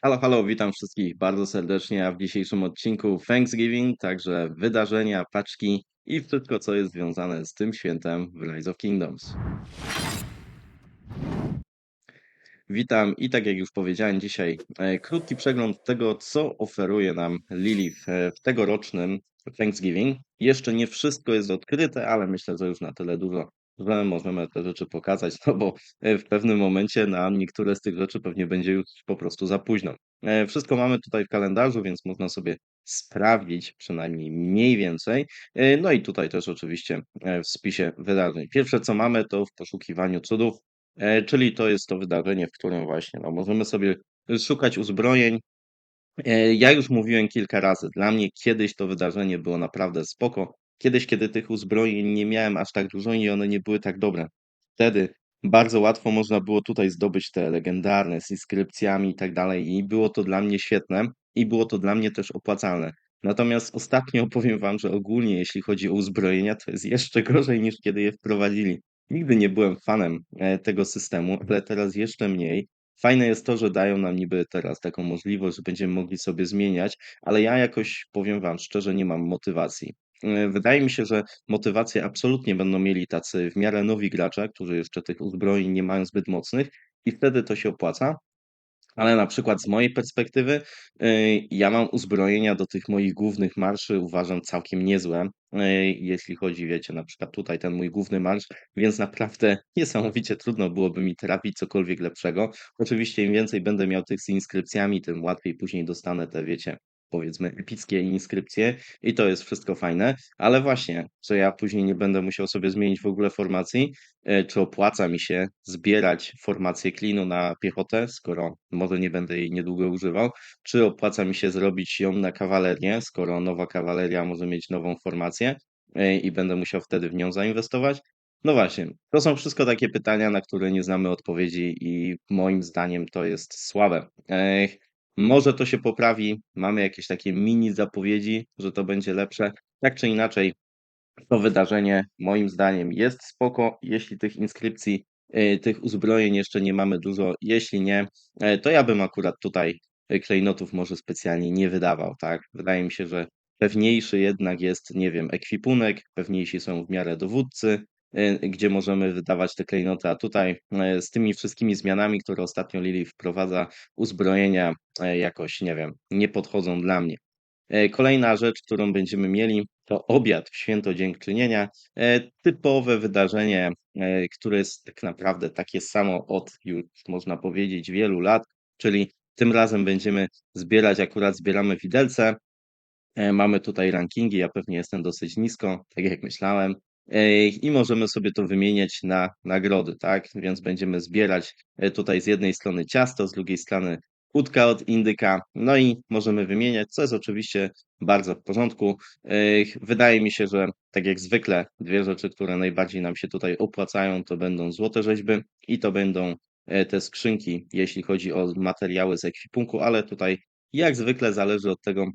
Halo, halo, witam wszystkich bardzo serdecznie, a w dzisiejszym odcinku Thanksgiving, także wydarzenia, paczki i wszystko, co jest związane z tym świętem w Rise of Kingdoms. Witam i tak jak już powiedziałem dzisiaj, krótki przegląd tego, co oferuje nam Lilith w tegorocznym Thanksgiving. Jeszcze nie wszystko jest odkryte, ale myślę, że już na tyle dużo, że możemy te rzeczy pokazać, no bo w pewnym momencie na niektóre z tych rzeczy pewnie będzie już po prostu za późno. Wszystko mamy tutaj w kalendarzu, więc można sobie sprawdzić przynajmniej mniej więcej. No i tutaj też oczywiście w spisie wydarzeń. Pierwsze co mamy to w poszukiwaniu cudów. Czyli to jest to wydarzenie, w którym właśnie, no, możemy sobie szukać uzbrojeń. Ja już mówiłem kilka razy, dla mnie kiedyś to wydarzenie było naprawdę spoko. Kiedyś, kiedy tych uzbrojeń nie miałem aż tak dużo i one nie były tak dobre. Wtedy bardzo łatwo można było tutaj zdobyć te legendarne z inskrypcjami i tak dalej i było to dla mnie świetne i było to dla mnie też opłacalne. Natomiast ostatnio powiem wam, że ogólnie jeśli chodzi o uzbrojenia, to jest jeszcze gorzej niż kiedy je wprowadzili. Nigdy nie byłem fanem tego systemu, ale teraz jeszcze mniej. Fajne jest to, że dają nam niby teraz taką możliwość, że będziemy mogli sobie zmieniać, ale ja jakoś, powiem wam szczerze, nie mam motywacji. Wydaje mi się, że motywację absolutnie będą mieli tacy w miarę nowi gracze, którzy jeszcze tych uzbrojeń nie mają zbyt mocnych i wtedy to się opłaca. Ale na przykład z mojej perspektywy, ja mam uzbrojenia do tych moich głównych marszy, uważam całkiem niezłe, jeśli chodzi, wiecie, na przykład tutaj ten mój główny marsz, więc naprawdę niesamowicie trudno byłoby mi trafić cokolwiek lepszego. Oczywiście im więcej będę miał tych z inskrypcjami, tym łatwiej później dostanę te, wiecie, powiedzmy epickie inskrypcje i to jest wszystko fajne, ale właśnie, że ja później nie będę musiał sobie zmienić w ogóle formacji, czy opłaca mi się zbierać formację klinu na piechotę, skoro może nie będę jej niedługo używał? Czy opłaca mi się zrobić ją na kawalerię, skoro nowa kawaleria może mieć nową formację, i będę musiał wtedy w nią zainwestować? No właśnie, to są wszystko takie pytania, na które nie znamy odpowiedzi i moim zdaniem to jest słabe. Może to się poprawi, mamy jakieś takie mini zapowiedzi, że to będzie lepsze. Tak czy inaczej, to wydarzenie moim zdaniem jest spoko, jeśli tych inskrypcji, tych uzbrojeń jeszcze nie mamy dużo. Jeśli nie, to ja bym akurat tutaj, klejnotów może specjalnie nie wydawał, tak? Wydaje mi się, że pewniejszy jednak jest, nie wiem, ekwipunek, pewniejsi są w miarę dowódcy, gdzie możemy wydawać te klejnoty, a tutaj, z tymi wszystkimi zmianami, które ostatnio Lili wprowadza, uzbrojenia, jakoś, nie wiem, nie podchodzą dla mnie. Kolejna rzecz, którą będziemy mieli, to obiad w święto Dziękczynienia. Typowe wydarzenie, które jest tak naprawdę takie samo od już można powiedzieć wielu lat, czyli tym razem będziemy zbierać, akurat zbieramy widelce. Mamy tutaj rankingi, ja pewnie jestem dosyć nisko, tak jak myślałem. I możemy sobie to wymieniać na nagrody, tak? Więc będziemy zbierać tutaj z jednej strony ciasto, z drugiej strony łódka od indyka, no i możemy wymieniać, co jest oczywiście bardzo w porządku. Wydaje mi się, że tak jak zwykle dwie rzeczy, które najbardziej nam się tutaj opłacają, to będą złote rzeźby i to będą te skrzynki, jeśli chodzi o materiały z ekwipunku, ale tutaj jak zwykle zależy od tego,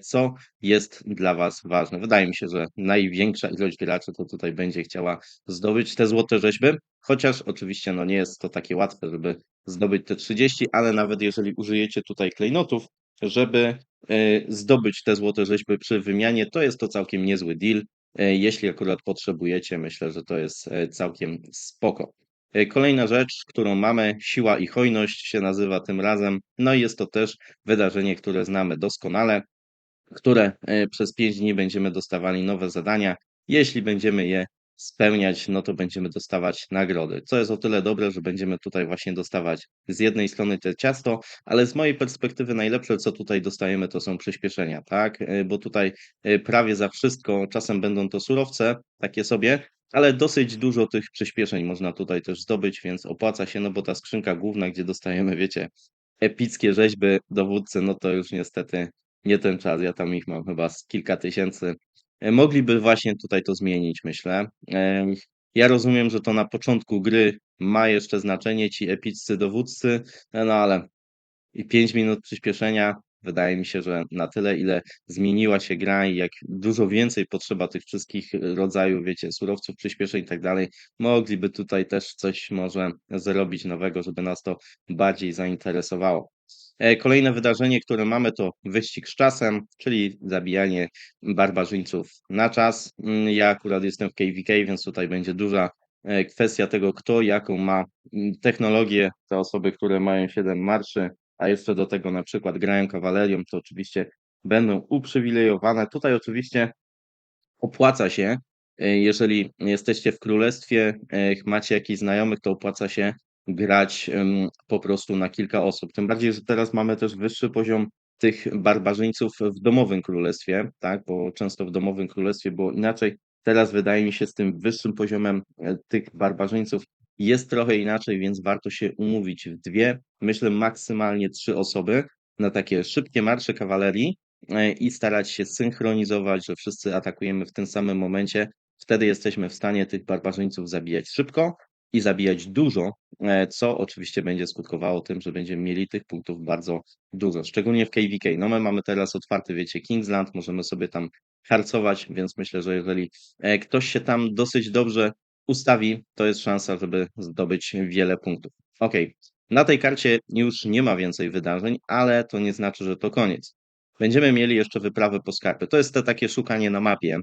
co jest dla Was ważne. Wydaje mi się, że największa ilość graczy to tutaj będzie chciała zdobyć te złote rzeźby, chociaż oczywiście no nie jest to takie łatwe, żeby zdobyć te 30, ale nawet jeżeli użyjecie tutaj klejnotów, żeby zdobyć te złote rzeźby przy wymianie, to jest to całkiem niezły deal. Jeśli akurat potrzebujecie, myślę, że to jest całkiem spoko. Kolejna rzecz, którą mamy, siła i hojność się nazywa tym razem. No i jest to też wydarzenie, które znamy doskonale, które przez 5 dni będziemy dostawali nowe zadania. Jeśli będziemy je spełniać, no to będziemy dostawać nagrody. Co jest o tyle dobre, że będziemy tutaj właśnie dostawać z jednej strony te ciasto, ale z mojej perspektywy najlepsze, co tutaj dostajemy, to są przyspieszenia, tak? Bo tutaj prawie za wszystko, czasem będą to surowce, takie sobie, ale dosyć dużo tych przyspieszeń można tutaj też zdobyć, więc opłaca się, no bo ta skrzynka główna, gdzie dostajemy, wiecie, epickie rzeźby dowódcy, no to już niestety nie ten czas. Ja tam ich mam chyba z kilka tysięcy. Mogliby właśnie tutaj to zmienić, myślę. Ja rozumiem, że to na początku gry ma jeszcze znaczenie ci epiccy dowódcy, no ale i 5 minut przyspieszenia. Wydaje mi się, że na tyle, ile zmieniła się gra i jak dużo więcej potrzeba tych wszystkich rodzajów, wiecie, surowców, przyspieszeń i tak dalej, mogliby tutaj też coś może zrobić nowego, żeby nas to bardziej zainteresowało. Kolejne wydarzenie, które mamy, to wyścig z czasem, czyli zabijanie barbarzyńców na czas. Ja akurat jestem w KVK, więc tutaj będzie duża kwestia tego, kto jaką ma technologię. Te osoby, które mają 7 marszy, a jeszcze do tego na przykład grają kawalerią, to oczywiście będą uprzywilejowane. Tutaj oczywiście opłaca się, jeżeli jesteście w królestwie, macie jakichś znajomych, to opłaca się grać po prostu na kilka osób. Tym bardziej, że teraz mamy też wyższy poziom tych barbarzyńców w domowym królestwie, tak? Bo często w domowym królestwie było inaczej. Teraz wydaje mi się z tym wyższym poziomem tych barbarzyńców jest trochę inaczej, więc warto się umówić w dwie, myślę maksymalnie trzy osoby na takie szybkie marsze kawalerii, i starać się synchronizować, że wszyscy atakujemy w tym samym momencie. Wtedy jesteśmy w stanie tych barbarzyńców zabijać szybko i zabijać dużo, co oczywiście będzie skutkowało tym, że będziemy mieli tych punktów bardzo dużo, szczególnie w KVK. No my mamy teraz otwarty, wiecie, Kingsland, możemy sobie tam harcować, więc myślę, że jeżeli ktoś się tam dosyć dobrze ustawi, to jest szansa, żeby zdobyć wiele punktów. Ok, na tej karcie już nie ma więcej wydarzeń, ale to nie znaczy, że to koniec. Będziemy mieli jeszcze wyprawę po skarpy. To jest te takie szukanie na mapie.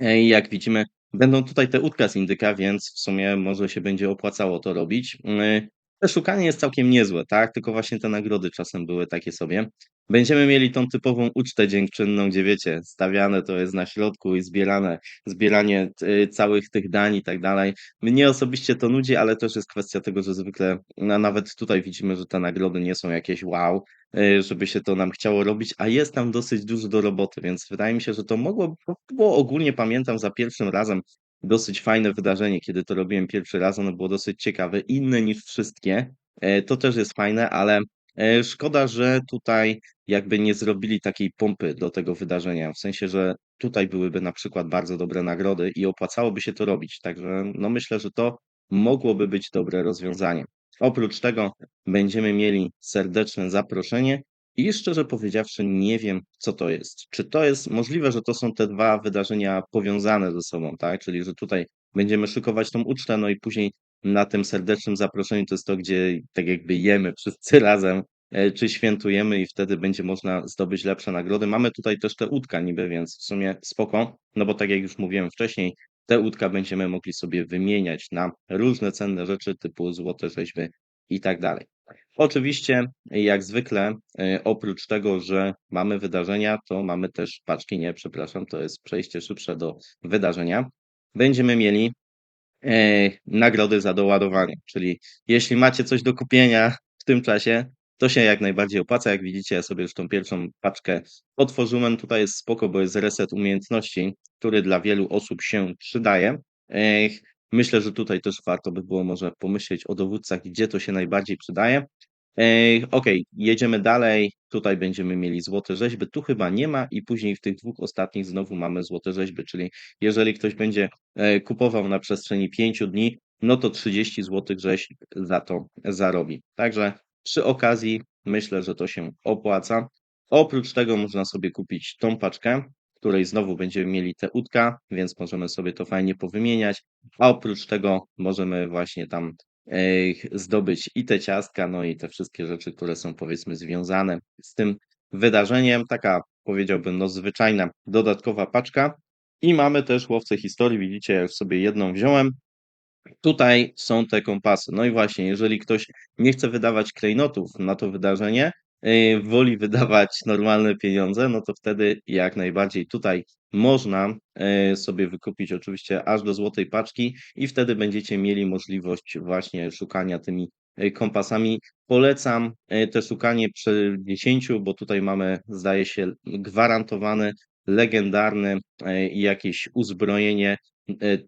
I jak widzimy, będą tutaj te łódka z indyka, więc w sumie może się będzie opłacało to robić. To szukanie jest całkiem niezłe, tak? Tylko właśnie te nagrody czasem były takie sobie. Będziemy mieli tą typową ucztę dziękczynną, gdzie wiecie, stawiane to jest na środku i zbieranie całych tych dań i tak dalej. Mnie osobiście to nudzi, ale też jest kwestia tego, że zwykle, no, nawet tutaj widzimy, że te nagrody nie są jakieś wow, żeby się to nam chciało robić, a jest tam dosyć dużo do roboty, więc wydaje mi się, że to mogło, to było ogólnie, pamiętam, za pierwszym razem dosyć fajne wydarzenie, kiedy to robiłem pierwszy raz, ono było dosyć ciekawe, inne niż wszystkie, to też jest fajne, ale szkoda, że tutaj jakby nie zrobili takiej pompy do tego wydarzenia, w sensie, że tutaj byłyby na przykład bardzo dobre nagrody i opłacałoby się to robić, także no myślę, że to mogłoby być dobre rozwiązanie. Oprócz tego będziemy mieli serdeczne zaproszenie i szczerze powiedziawszy nie wiem, co to jest. Czy to jest możliwe, że to są te dwa wydarzenia powiązane ze sobą, tak? Czyli że tutaj będziemy szykować tą ucztę, no i później na tym serdecznym zaproszeniu to jest to, gdzie tak jakby jemy wszyscy razem, czy świętujemy i wtedy będzie można zdobyć lepsze nagrody. Mamy tutaj też te łódka niby, więc w sumie spoko, no bo tak jak już mówiłem wcześniej, te łódka będziemy mogli sobie wymieniać na różne cenne rzeczy typu złote rzeźby i tak dalej. Oczywiście, jak zwykle, oprócz tego, że mamy wydarzenia, to mamy też paczki, nie, przepraszam, to jest przejście szybsze do wydarzenia. Będziemy mieli nagrody za doładowanie, czyli jeśli macie coś do kupienia w tym czasie, to się jak najbardziej opłaca. Jak widzicie, ja sobie już tą pierwszą paczkę otworzyłem. Tutaj jest spoko, bo jest reset umiejętności, który dla wielu osób się przydaje. Myślę, że tutaj też warto by było może pomyśleć o dowódcach, gdzie to się najbardziej przydaje. Okej, jedziemy dalej. Tutaj będziemy mieli złote rzeźby. Tu chyba nie ma i później w tych dwóch ostatnich znowu mamy złote rzeźby, czyli jeżeli ktoś będzie kupował na przestrzeni 5 dni, no to 30 złotych rzeźb za to zarobi. Także przy okazji myślę, że to się opłaca. Oprócz tego można sobie kupić tą paczkę, w której znowu będziemy mieli te łódka, więc możemy sobie to fajnie powymieniać, a oprócz tego możemy właśnie tam zdobyć i te ciastka, no i te wszystkie rzeczy, które są powiedzmy związane z tym wydarzeniem. Taka powiedziałbym no zwyczajna dodatkowa paczka. I mamy też łowcę historii. Widzicie, ja już sobie jedną wziąłem. Tutaj są te kompasy. No i właśnie, jeżeli ktoś nie chce wydawać klejnotów na to wydarzenie, woli wydawać normalne pieniądze, no to wtedy jak najbardziej tutaj można sobie wykupić oczywiście aż do złotej paczki i wtedy będziecie mieli możliwość właśnie szukania tymi kompasami. Polecam te szukanie przy 10, bo tutaj mamy, zdaje się, gwarantowane, legendarne jakieś uzbrojenie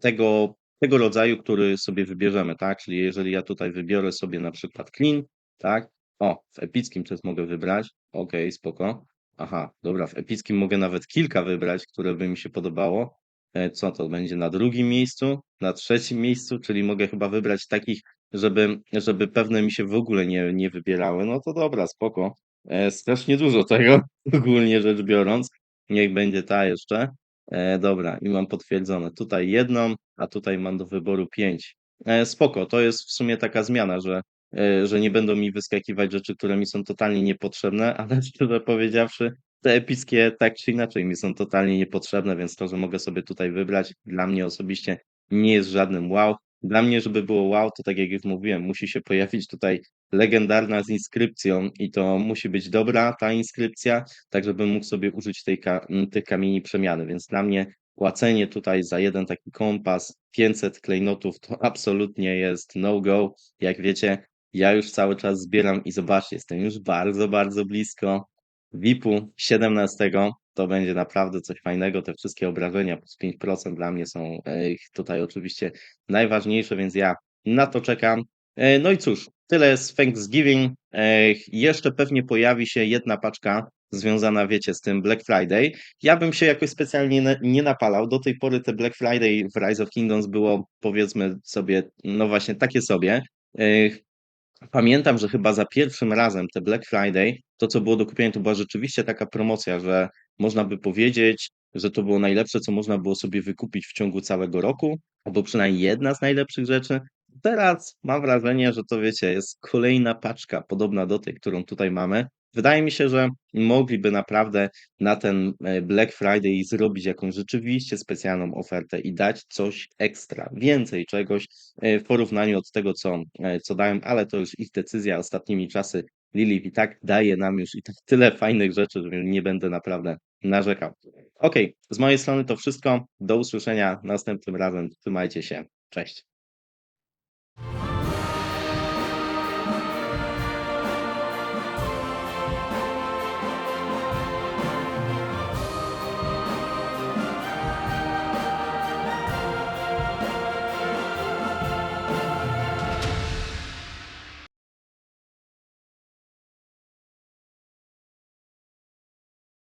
tego rodzaju, który sobie wybierzemy, tak? Czyli jeżeli ja tutaj wybiorę sobie na przykład clean, tak? O, w epickim też mogę wybrać. Okej, spoko. Aha, dobra, w epickim mogę nawet kilka wybrać, które by mi się podobało. Co to będzie na drugim miejscu, na trzecim miejscu, czyli mogę chyba wybrać takich, żeby pewne mi się w ogóle nie wybierały. No to dobra, spoko. Strasznie dużo tego, ogólnie rzecz biorąc. Niech będzie ta jeszcze. Dobra, i mam potwierdzone. Tutaj jedną, a tutaj mam do wyboru 5. Spoko, to jest w sumie taka zmiana, że że nie będą mi wyskakiwać rzeczy, które mi są totalnie niepotrzebne, ale szczerze powiedziawszy, te epickie tak czy inaczej mi są totalnie niepotrzebne, więc to, że mogę sobie tutaj wybrać, dla mnie osobiście nie jest żadnym wow. Dla mnie, żeby było wow, to tak jak już mówiłem, musi się pojawić tutaj legendarna z inskrypcją i to musi być dobra ta inskrypcja, tak żebym mógł sobie użyć tych kamieni przemiany, więc dla mnie płacenie tutaj za jeden taki kompas 500 klejnotów to absolutnie jest no go. Jak wiecie, ja już cały czas zbieram i zobaczcie, jestem już bardzo, bardzo blisko VIP-u 17. To będzie naprawdę coś fajnego. Te wszystkie obrażenia plus 5% dla mnie są tutaj oczywiście najważniejsze, więc ja na to czekam. No i cóż, tyle z Thanksgiving. Jeszcze pewnie pojawi się jedna paczka związana, wiecie, z tym Black Friday. Ja bym się jakoś specjalnie nie napalał. Do tej pory te Black Friday w Rise of Kingdoms było, powiedzmy sobie, no właśnie takie sobie. E, Pamiętam, że chyba za pierwszym razem te Black Friday, to co było do kupienia, to była rzeczywiście taka promocja, że można by powiedzieć, że to było najlepsze, co można było sobie wykupić w ciągu całego roku, albo przynajmniej jedna z najlepszych rzeczy. Teraz mam wrażenie, że to wiecie, jest kolejna paczka podobna do tej, którą tutaj mamy. Wydaje mi się, że mogliby naprawdę na ten Black Friday zrobić jakąś rzeczywiście specjalną ofertę i dać coś ekstra, więcej czegoś, w porównaniu od tego, co dałem, ale to już ich decyzja. Ostatnimi czasy Lilith i tak daje nam już i tak tyle fajnych rzeczy, że nie będę naprawdę narzekał. Ok, z mojej strony to wszystko. Do usłyszenia następnym razem. Trzymajcie się. Cześć.